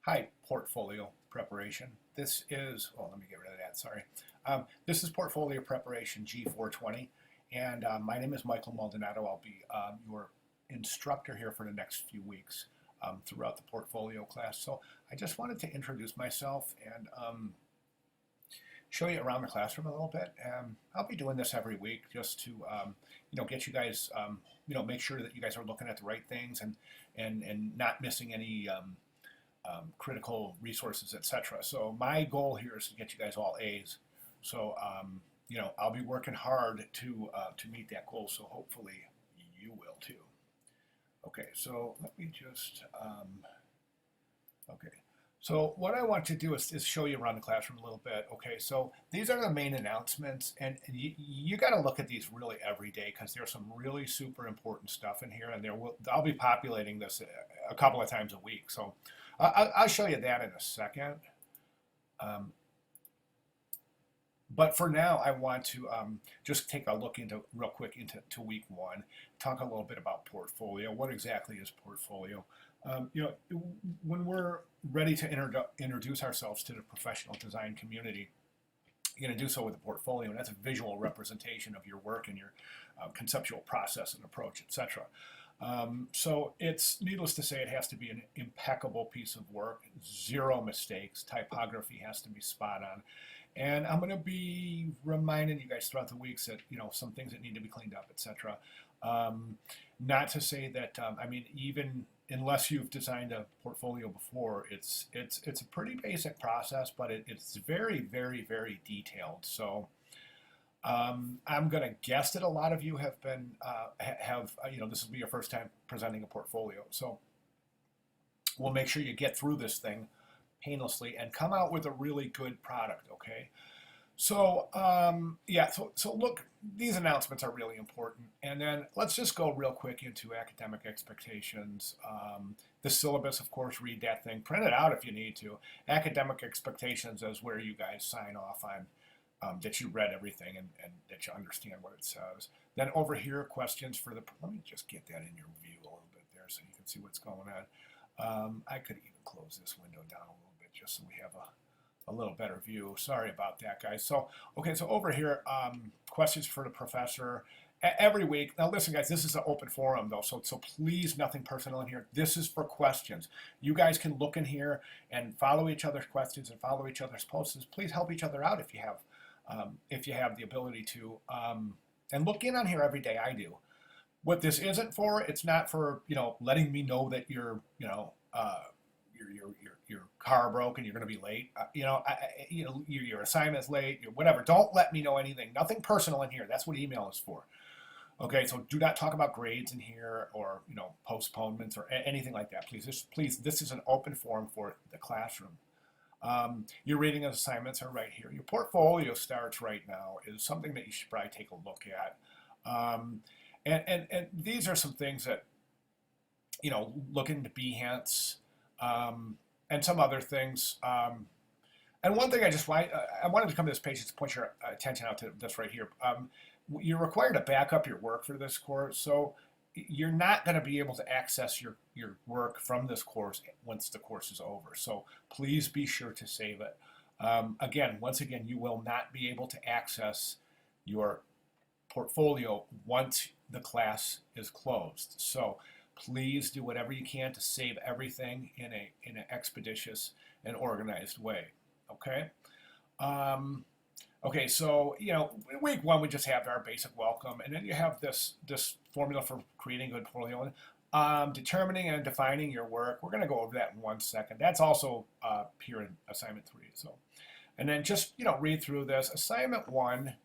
Hi, portfolio preparation. This is, well, let me get rid of that, sorry. This is portfolio preparation G420, and my name is Michael Maldonado. I'll be your instructor here for the next few weeks throughout the portfolio class. So I just wanted to introduce myself and show you around the classroom a little bit. I'll be doing this every week just to, get you guys, make sure that you guys are looking at the right things and not missing any critical resources, etc. So my goal here is to get you guys all A's. So I'll be working hard to meet that goal. So hopefully you will too. Okay, so let me just okay. So what I want to do is show you around the classroom a little bit. Okay, so these are the main announcements, and you got to look at these really every day because there's some really super important stuff in here, and I'll be populating this a couple of times a week. So I'll show you that in a second. But for now, I want to just take a look real quick into week one, talk a little bit about portfolio. What exactly is portfolio? When we're ready to introduce ourselves to the professional design community, you're going to do so with a portfolio, and that's a visual representation of your work and your conceptual process and approach, etc. So it's needless to say, it has to be an impeccable piece of work, zero mistakes. Typography has to be spot on. And I'm going to be reminding you guys throughout the weeks that, some things that need to be cleaned up, etc. Not to say that, even unless you've designed a portfolio before, it's a pretty basic process, but it's very, very, very detailed. So I'm going to guess that a lot of you have been, this will be your first time presenting a portfolio. So we'll make sure you get through this thing painlessly and come out with a really good product, okay? So, so look, these announcements are really important. And then let's just go real quick into academic expectations. The syllabus, of course, read that thing. Print it out if you need to. Academic expectations is where you guys sign off on that you read everything and that you understand what it says. Then over here, questions for let me just get that in your view a little bit there so you can see what's going on. I could even close this window down a little bit just so we have a little better view. Sorry about that, guys. So, okay, so over here, questions for the professor every week. Now, listen, guys, this is an open forum, though, so please, nothing personal in here. This is for questions. You guys can look in here and follow each other's questions and follow each other's posts. Please help each other out if you have the ability to. And look in on here every day. I do. What this isn't for, it's not for letting me know that your car broke and you're going to be late. Your assignment's late. Whatever. Don't let me know anything. Nothing personal in here. That's what email is for. Okay, so do not talk about grades in here or postponements or anything like that. Please, this is an open forum for the classroom. Your reading assignments are right here. Your portfolio starts right now is something that you should probably take a look at. And these are some things that, look into Behance and some other things. And one thing I wanted to come to this page to point your attention out to this right here. You're required to back up your work for this course, so you're not going to be able to access your work from this course once the course is over. So please be sure to save it. Once again, you will not be able to access your portfolio once the class is closed. So please do whatever you can to save everything in an expeditious and organized way. Okay. Okay, so week one we just have our basic welcome, and then you have this formula for creating a good portfolio, determining and defining your work. We're going to go over that in 1 second. That's also here in assignment 3. So, and then just read through this. Assignment 1.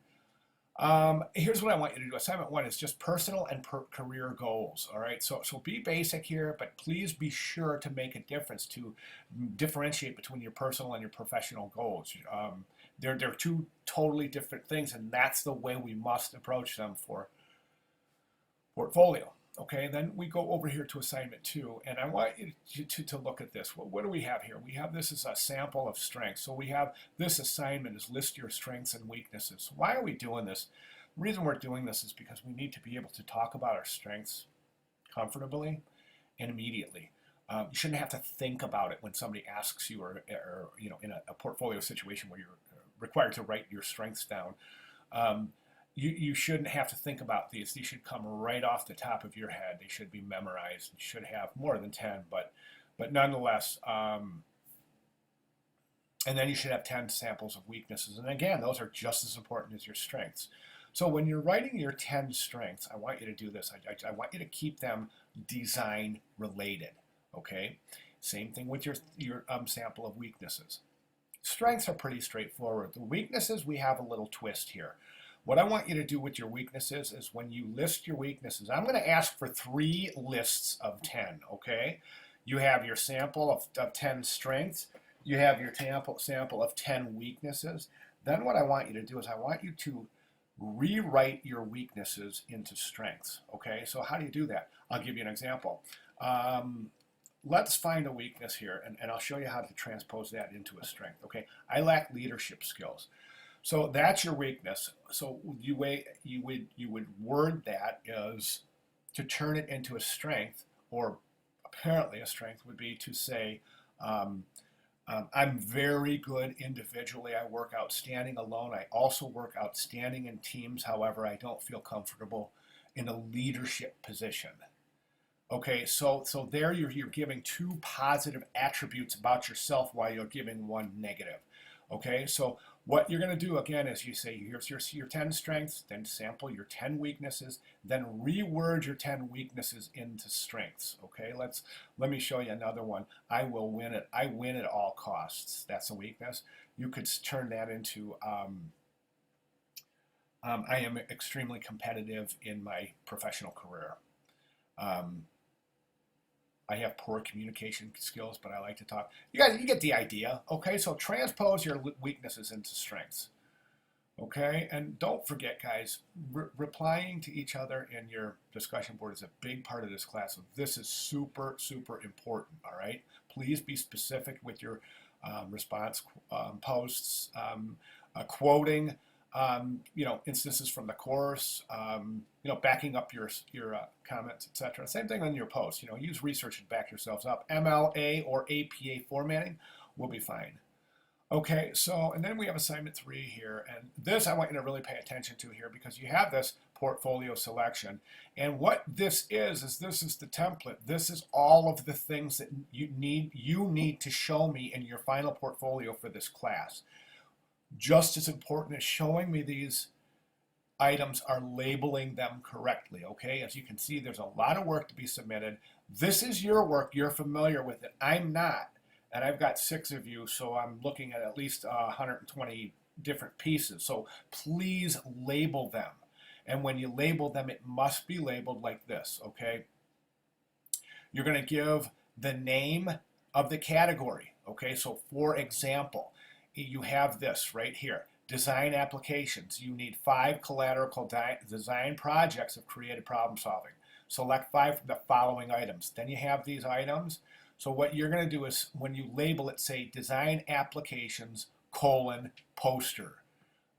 Here's what I want you to do. Assignment 1 is just personal and career goals. All right, so be basic here, but please be sure to make a difference to differentiate between your personal and your professional goals. They're two totally different things, and that's the way we must approach them for portfolio. Okay, then we go over here to assignment 2, and I want you to look at this. What do we have here? We have this as a sample of strengths. So we have this assignment is list your strengths and weaknesses. Why are we doing this? The reason we're doing this is because we need to be able to talk about our strengths comfortably and immediately. You shouldn't have to think about it when somebody asks you, or in a portfolio situation where you're required to write your strengths down. Um, you shouldn't have to think about these. These should come right off the top of your head. They should be memorized. You should have more than 10, but nonetheless. And then you should have 10 samples of weaknesses. And again, those are just as important as your strengths. So when you're writing your 10 strengths, I want you to do this. I want you to keep them design related. Okay? Same thing with your sample of weaknesses. Strengths are pretty straightforward. The weaknesses, we have a little twist here. What I want you to do with your weaknesses is when you list your weaknesses, I'm going to ask for 3 lists of 10, okay? You have your sample of 10 strengths. You have your sample of 10 weaknesses. Then what I want you to do is I want you to rewrite your weaknesses into strengths, okay? So how do you do that? I'll give you an example. Let's find a weakness here, and I'll show you how to transpose that into a strength, okay? I lack leadership skills. So that's your weakness. So you would word that as to turn it into a strength, or apparently a strength would be to say, I'm very good individually. I work outstanding alone. I also work outstanding in teams. However, I don't feel comfortable in a leadership position. Okay, so there you're giving 2 positive attributes about yourself while you're giving 1 negative. Okay, so what you're going to do again is you say, here's your 10 strengths, then sample your 10 weaknesses, then reword your 10 weaknesses into strengths. Okay, let me show you another one. I will win it. I win at all costs. That's a weakness. You could turn that into I am extremely competitive in my professional career. I have poor communication skills, but I like to talk. You guys, you get the idea. Okay, so transpose your weaknesses into strengths. Okay, and don't forget, guys, replying to each other in your discussion board is a big part of this class. So this is super, super important. All right, please be specific with your response posts, quoting. Instances from the course, backing up your comments, etc. Same thing on your posts. Use research to back yourselves up. MLA or APA formatting will be fine. Okay, so, and then we have assignment 3 here, and this I want you to really pay attention to here because you have this portfolio selection, and what this is this is the template. This is all of the things that you need to show me in your final portfolio for this class. Just as important as showing me these items are labeling them correctly, okay? As you can see, there's a lot of work to be submitted. This is your work. You're familiar with it. I'm not. And I've got 6 of you, so I'm looking at least 120 different pieces. So please label them. And when you label them, it must be labeled like this, okay? You're going to give the name of the category, okay? So for example, you have this right here, design applications. You need 5 collateral design projects of creative problem solving. Select 5 from the following items. Then you have these items. So what you're going to do is when you label it, say design applications, poster.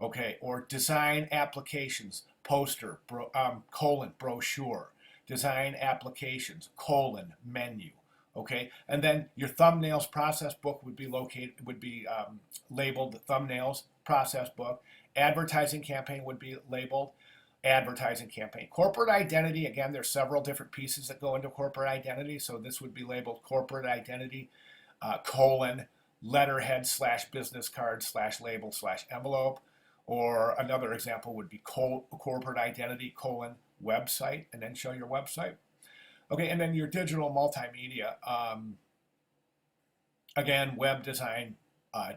Okay, or design applications, poster, brochure. Design applications, menu. Okay, and then your thumbnails process book would be labeled the thumbnails process book. Advertising campaign would be labeled advertising campaign. Corporate identity, again, there's several different pieces that go into corporate identity, so this would be labeled corporate identity, letterhead / business card / label / envelope, or another example would be corporate identity, website, and then show your website. Okay, and then your digital multimedia, again, web design,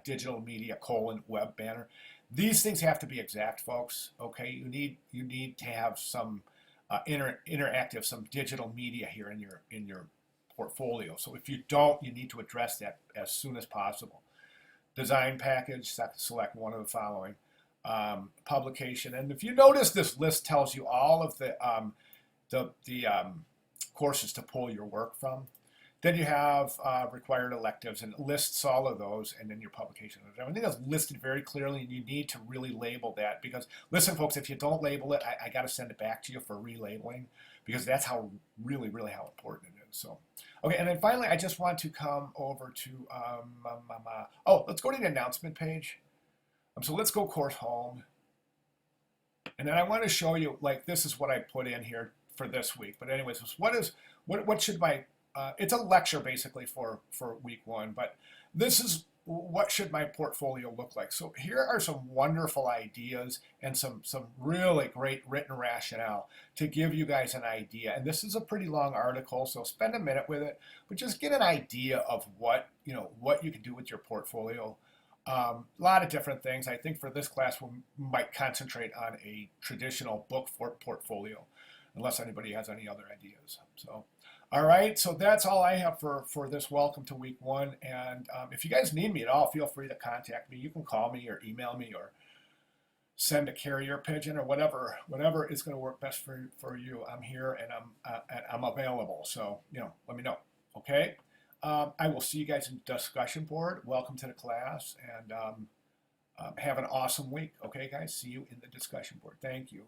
digital media, web banner. These things have to be exact, folks. Okay, you need to have some interactive, some digital media here in your portfolio. So if you don't, you need to address that as soon as possible. Design package, select one of the following. Publication, and if you notice, this list tells you all of the courses to pull your work from. Then you have required electives, and it lists all of those, and then your publication. Everything that's listed very clearly, and you need to really label that because, listen, folks, if you don't label it, I got to send it back to you for relabeling because that's how really how important it is. So, okay, and then finally, I just want to come over to, oh, let's go to the announcement page. So let's go course home. And then I want to show you, like, this is what I put in here for this week. But anyways, what should my, it's a lecture basically for week one, but this is what should my portfolio look like. So here are some wonderful ideas and some really great written rationale to give you guys an idea. And this is a pretty long article, so spend a minute with it, but just get an idea of what, what you can do with your portfolio. A lot of different things. I think for this class, we might concentrate on a traditional book for portfolio, unless anybody has any other ideas. So, all right. So that's all I have for this welcome to week one. And if you guys need me at all, feel free to contact me. You can call me or email me or send a carrier pigeon or whatever is going to work best for you. I'm here and I'm available. So let me know. Okay. I will see you guys in the discussion board. Welcome to the class, and have an awesome week. Okay, guys? See you in the discussion board. Thank you.